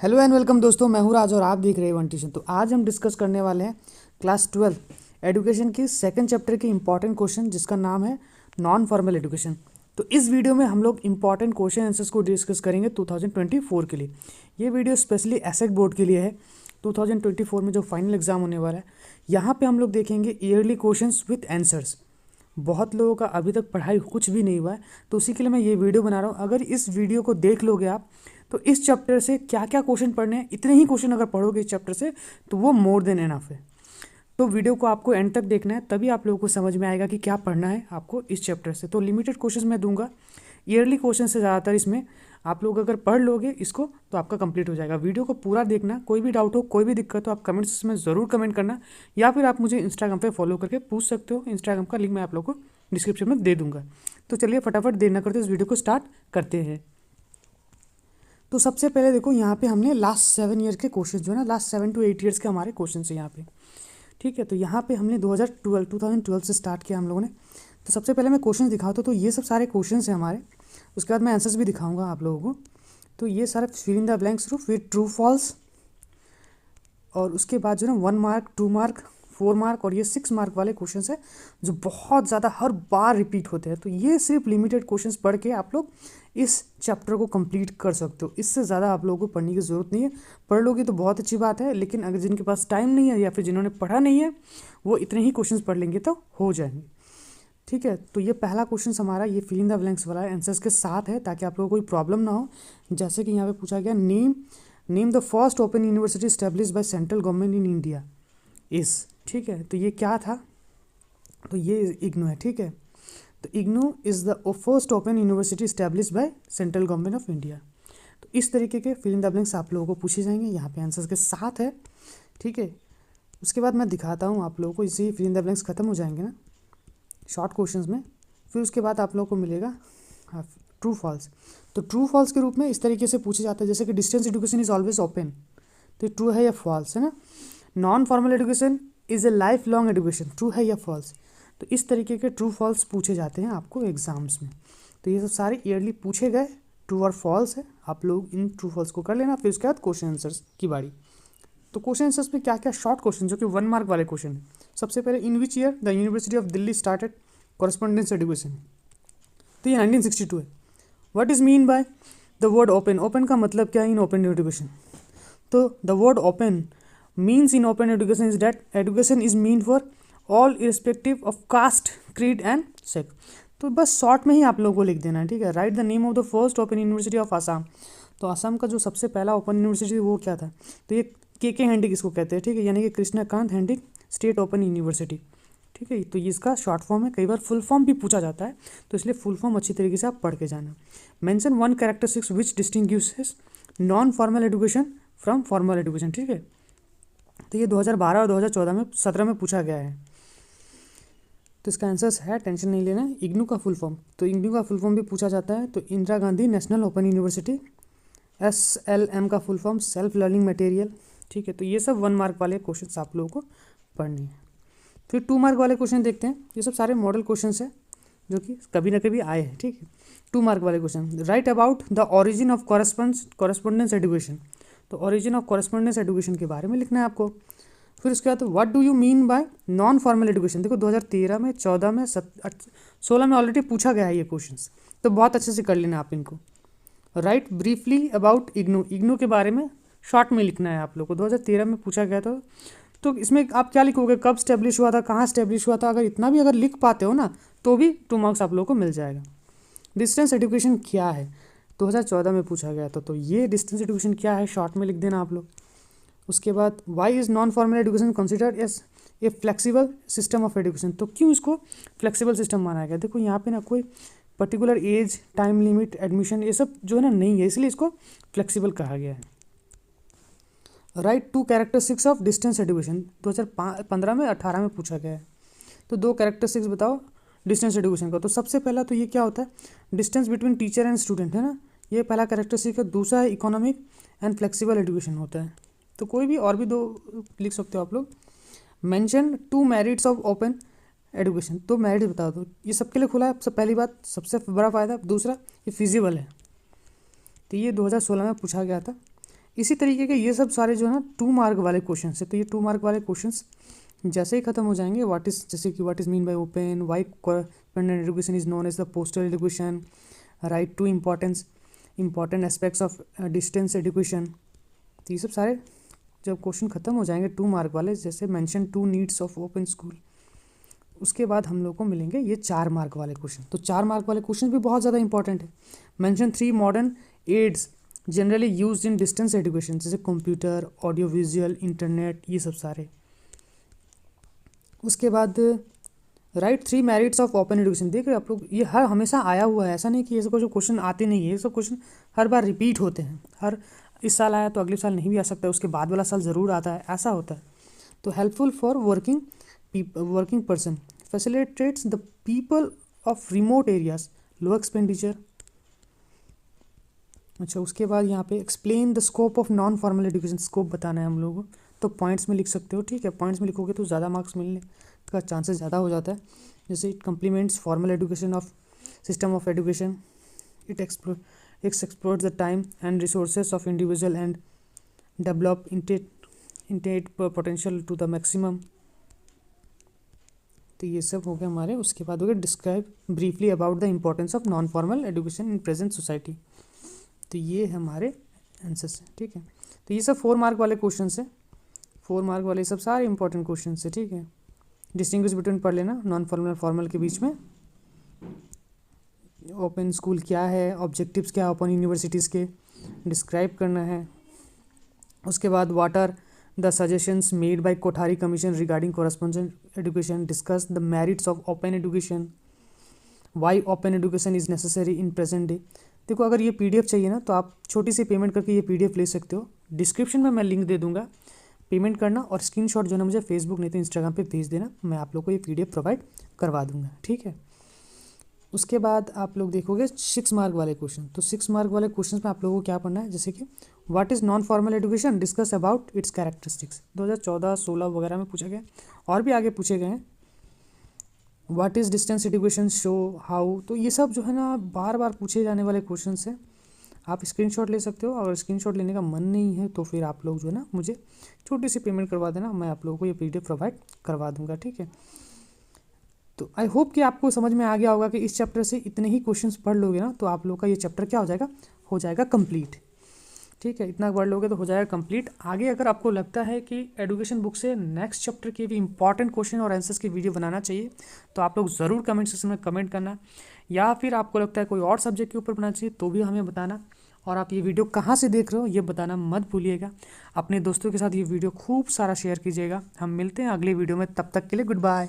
Hello and welcome दोस्तों, मैं हूँ राज और आप देख रहे हैं वन ट्यूशन। तो आज हम डिस्कस करने वाले हैं क्लास 12 एजुकेशन की सेकंड चैप्टर के इंपॉर्टेंट क्वेश्चन जिसका नाम है नॉन फॉर्मल एजुकेशन। तो इस वीडियो में हम लोग इंपॉर्टेंट क्वेश्चन आंसर्स को डिस्कस करेंगे 2024 के लिए। ये वीडियो स्पेशली एसेट बोर्ड के लिए है। 2024 में जो फाइनल एग्जाम होने वाला है, यहाँ पे हम लोग देखेंगे ईयरली क्वेश्चंस विथ आंसर्स। बहुत लोगों का अभी तक पढ़ाई कुछ भी नहीं हुआ है, तो उसी के लिए मैं ये वीडियो बना रहा हूँ। अगर इस वीडियो को देख लोगे आप, तो इस चैप्टर से क्या क्या क्वेश्चन पढ़ने हैं, इतने ही क्वेश्चन अगर पढ़ोगे इस चैप्टर से, तो वो मोर देन एनफ है। तो वीडियो को आपको एंड तक देखना है, तभी आप लोगों को समझ में आएगा कि क्या पढ़ना है आपको इस चैप्टर से। तो लिमिटेड क्वेश्चन मैं दूंगा, ईयरली क्वेश्चन से ज़्यादातर इसमें आप लोग अगर पढ़ लोगे इसको तो आपका कंप्लीट हो जाएगा। वीडियो को पूरा देखना, कोई भी डाउट हो, कोई भी दिक्कत हो, आप कमेंट्स में ज़रूर कमेंट करना, या फिर आप मुझे इंस्टाग्राम पे फॉलो करके पूछ सकते हो। इंस्टाग्राम का लिंक मैं आप लोग को डिस्क्रिप्शन में दे दूंगा। तो चलिए फटाफट देर न करते इस वीडियो को स्टार्ट करते हैं। तो सबसे पहले देखो, यहाँ पे हमने लास्ट 7 ईयर के क्वेश्चन जो है ना, लास्ट 7 to 8 ईयर्स के हमारे क्वेश्चन है यहाँ पे। ठीक है, तो यहाँ पे हमने 2012 से स्टार्ट किया हम लोगों ने। तो सबसे पहले मैं क्वेश्चन दिखाता हूँ। तो ये सब सारे क्वेश्चन हैं हमारे, उसके बाद मैं आंसर्स भी दिखाऊंगा आप लोगों को। तो ये सारे fill in the blanks with true false, और उसके बाद जो है ना 1 मार्क, 2 मार्क, 4 मार्क और ये 6 मार्क वाले क्वेश्चन है जो बहुत ज़्यादा हर बार रिपीट होते हैं। तो ये सिर्फ लिमिटेड क्वेश्चंस पढ़ के आप लोग इस चैप्टर को कंप्लीट कर सकते हो। इससे ज़्यादा आप लोगों को पढ़ने की ज़रूरत नहीं है। पढ़ लोगे तो बहुत अच्छी बात है, लेकिन अगर जिनके पास टाइम नहीं है या फिर जिन्होंने पढ़ा नहीं है, वो इतने ही क्वेश्चन पढ़ लेंगे तो हो जाएंगे। ठीक है, तो ये पहला क्वेश्चन हमारा ये फिल इन द ब्लैंक्स वाला आंसर्स के साथ है, ताकि आप लोगों को कोई प्रॉब्लम ना हो। जैसे कि यहाँ पे पूछा गया, name the first open university establish by central government in India इस। ठीक है, तो ये क्या था? तो ये इग्नू है। ठीक है, तो IGNOU is the first open university establish by central government of India. तो इस तरीके के फिल इन द ब्लैंक्स आप लोगों को पूछे जाएंगे, यहाँ पे आंसर्स के साथ है। ठीक है, उसके बाद मैं दिखाता हूँ आप लोगों को। इसी फिल इन द ब्लैंक्स खत्म हो जाएंगे ना शॉर्ट क्वेश्चंस में, फिर उसके बाद आप लोगों को मिलेगा ट्रू फॉल्स। तो ट्रू फॉल्स के रूप में इस तरीके से पूछे जाते हैं, जैसे कि distance education is always open, तो ट्रू है या फॉल्स, है ना। Non formal education is a life long education, true है या फॉल्स। तो इस तरीके के ट्रू फॉल्स पूछे जाते हैं आपको एग्जाम्स में। तो ये सब सारे ईयरली पूछे गए ट्रू और फॉल्स है। आप लोग इन ट्रू फॉल्स को कर लेना, फिर उसके बाद क्वेश्चन आंसर्स की बारी। तो क्वेश्चन आंसर्स में क्या क्या शॉर्ट क्वेश्चन जो कि 1 मार्क वाले क्वेश्चन है। सबसे पहले, in which year the university of Delhi started correspondence education. तो ये 1962 है। What is mean by the word open? Open का मतलब क्या है इन ओपन एजुकेशन? तो the word open means in open education is that education is mean for all irrespective of caste, creed and sex. तो बस short में ही आप लोगों को लिख देना है। ठीक है, right the name of the first open university of Assam. तो आसाम का जो सबसे पहला ओपन यूनिवर्सिटी वो क्या था? तो ये के हैंडिक इसको कहते हैं। ठीक है, यानी कि कृष्णाकांत हैंडिक स्टेट ओपन यूनिवर्सिटी। ठीक है, तो ये इसका शॉर्ट फॉर्म है। कई बार फुल फॉर्म भी पूछा जाता है, तो इसलिए फुल फॉर्म अच्छी तरीके से आप पढ़ के जाना। Mention 1 characteristics which distinguishes non formal education from formal education. ठीक है, तो ये 2012 और 2014 में 17 में पूछा गया है। तो इसका आंसर है, टेंशन नहीं लेना, इग्नू का फुल फॉर्म। तो इग्नू का फुल फॉर्म भी पूछा जाता है। तो Indira Gandhi national open university, SLM का full form self learning material. ठीक है, तो ये सब 1 मार्क वाले क्वेश्चन आप लोगों को पढ़ने हैं। फिर 2 मार्क वाले क्वेश्चन देखते हैं। ये सब सारे मॉडल क्वेश्चन है जो कि कभी ना कभी आए हैं। ठीक है, 2 मार्क वाले question, right about the origin of correspondence education. तो ओरिजिन ऑफ कॉरेस्पॉन्डेंस एजुकेशन के बारे में लिखना है आपको। फिर उसके बाद what do you mean by non formal education. देखो 2013 में, 14 में, 16 में ऑलरेडी पूछा गया है ये क्वेश्चन, तो बहुत अच्छे से कर लेना आप इनको। Right briefly about IGNOU. IGNOU के बारे में शॉर्ट में लिखना है आप लोग को, 2013 में पूछा गया था। तो इसमें आप क्या लिखोगे? कब स्टैब्लिश हुआ था, कहाँ स्टैब्लिश हुआ था। अगर इतना भी अगर लिख पाते हो ना, तो भी 2 मार्क्स आप लोगों को मिल जाएगा। डिस्टेंस एजुकेशन क्या है? 2014 में पूछा गया था, तो ये डिस्टेंस एजुकेशन क्या है शॉर्ट में लिख देना आप लोग। उसके बाद why is non formal education considered as a flexible system of education. तो क्यों इसको फ्लेक्सिबल सिस्टम माना गया? देखो यहाँ पे ना कोई particular age, time limit, admission, ये सब जो है ना नहीं है, इसलिए इसको फ्लेक्सिबल कहा गया है। Right 2 characteristics of distance education, 2015 में, 18 में पूछा गया है। तो 2 कैरेक्टरिस्टिक्स बताओ डिस्टेंस एजुकेशन का। तो सबसे पहला तो ये क्या होता है? Distance between teacher and student, है ना, ये पहला कैरेक्टरिस्टिक है। दूसरा है इकोनॉमिक एंड फ्लेक्सिबल एजुकेशन होता है। तो कोई भी और भी 2 लिख सकते हो आप लोग। Mention 2 merits of open education. तो मेरिट बता दो, ये सबके लिए खुला है। सब पहली बात, सबसे बड़ा फ़ायदा। दूसरा, ये फिजिबल है। तो ये 2016 में पूछा गया था। इसी तरीके के ये सब सारे जो है ना 2 मार्क वाले क्वेश्चन है। तो ये 2 मार्क वाले क्वेश्चन जैसे ही खत्म हो जाएंगे, जैसे कि what is mean by open, why correspondent education is known as the postal education, write two important aspects of distance education. तो ये सब सारे जब क्वेश्चन खत्म हो जाएंगे 2 मार्क वाले, जैसे mention 2 needs of open school, उसके बाद हम लोग को मिलेंगे ये 4 मार्क वाले क्वेश्चन। तो 4 मार्क वाले क्वेश्चन भी बहुत ज़्यादा इंपॉर्टेंट है। Mention 3 modern aids generally used in distance education, जैसे कंप्यूटर, ऑडियो विजुअल, इंटरनेट, ये सब सारे। उसके बाद write 3 merits of open education. देख रहे हो आप लोग, ये हर हमेशा आया हुआ है, ऐसा नहीं कि ये सब जो क्वेश्चन आते नहीं है, ये सब क्वेश्चन हर बार रिपीट होते हैं। इस साल आया तो अगले साल नहीं भी आ सकता है, उसके बाद वाला साल ज़रूर आता है, ऐसा होता है। तो helpful for working person, facilitates the people of remote areas, low expenditure. अच्छा, उसके बाद यहाँ पे explain the scope of non formal education, scope बताना है हम लोगों को। तो पॉइंट्स में लिख सकते हो, ठीक है। पॉइंट्स में लिखोगे तो ज़्यादा मार्क्स मिलने का चांसेस ज़्यादा हो जाता है। जैसे it complements formal education of system of education, it explores the time and resources of individual and develop intent potential to the maximum. तो ये सब हो गया हमारे। उसके बाद हो गया describe briefly about the importance of non formal education in present society. तो ये हमारे आंसर्स हैं, ठीक है। तो ये सब 4 मार्क वाले क्वेश्चन है, 4 मार्क वाले सब सारे इंपॉर्टेंट क्वेश्चन है, ठीक है। डिस्टिंग्विश बिटवीन पढ़ लेना नॉन फॉर्मल और फॉर्मल के बीच में। ओपन स्कूल क्या है, ऑब्जेक्टिव्स क्या है ओपन यूनिवर्सिटीज़ के, डिस्क्राइब करना है। उसके बाद what are the suggestions made by Kothari commission regarding correspondent education, discuss the merits of open education, why open education is necessary in present day. देखो, अगर ये पीडीएफ चाहिए ना तो आप छोटी सी पेमेंट करके ये पीडीएफ ले सकते हो। डिस्क्रिप्शन में मैं लिंक दे दूंगा, पेमेंट करना और स्क्रीनशॉट जो है ना मुझे फेसबुक नहीं तो इंस्टाग्राम पे भेज देना, मैं आप लोग को ये पीडीएफ प्रोवाइड करवा दूंगा, ठीक है। उसके बाद आप लोग देखोगे 6 मार्क वाले क्वेश्चन। तो 6 मार्क वाले क्वेश्चन में आप लोगों को क्या पढ़ना है, जैसे कि what is non formal education, discuss about it's characteristics. 2014, 16 वगैरह में पूछा गया और भी आगे पूछे गए हैं। What is distance education, show how. तो ये सब जो है ना बार बार पूछे जाने वाले क्वेश्चन है। आप स्क्रीनशॉट ले सकते हो, अगर स्क्रीनशॉट लेने का मन नहीं है तो फिर आप लोग जो है ना मुझे छोटी सी पेमेंट करवा देना, मैं आप लोगों को ये पीडीएफ प्रोवाइड करवा दूंगा, ठीक है। तो आई होप कि आपको समझ में आ गया होगा कि इस चैप्टर से इतने ही क्वेश्चंस पढ़ लोगे ना तो आप लोग का ये चैप्टर क्या हो जाएगा कंप्लीट, ठीक है। इतना पढ़ लोगे तो हो जाएगा कंप्लीट। आगे अगर आपको लगता है कि एजुकेशन बुक से नेक्स्ट चैप्टर के भी इंपॉर्टेंट क्वेश्चन और आंसर्स की वीडियो बनाना चाहिए तो आप लोग ज़रूर कमेंट सेक्शन में कमेंट करना, या फिर आपको लगता है कोई और सब्जेक्ट के ऊपर बनाना चाहिए तो भी हमें बताना। और आप ये वीडियो कहाँ से देख रहे हो ये बताना मत भूलिएगा। अपने दोस्तों के साथ ये वीडियो खूब सारा शेयर कीजिएगा। हम मिलते हैं अगले वीडियो में, तब तक के लिए गुड बाय।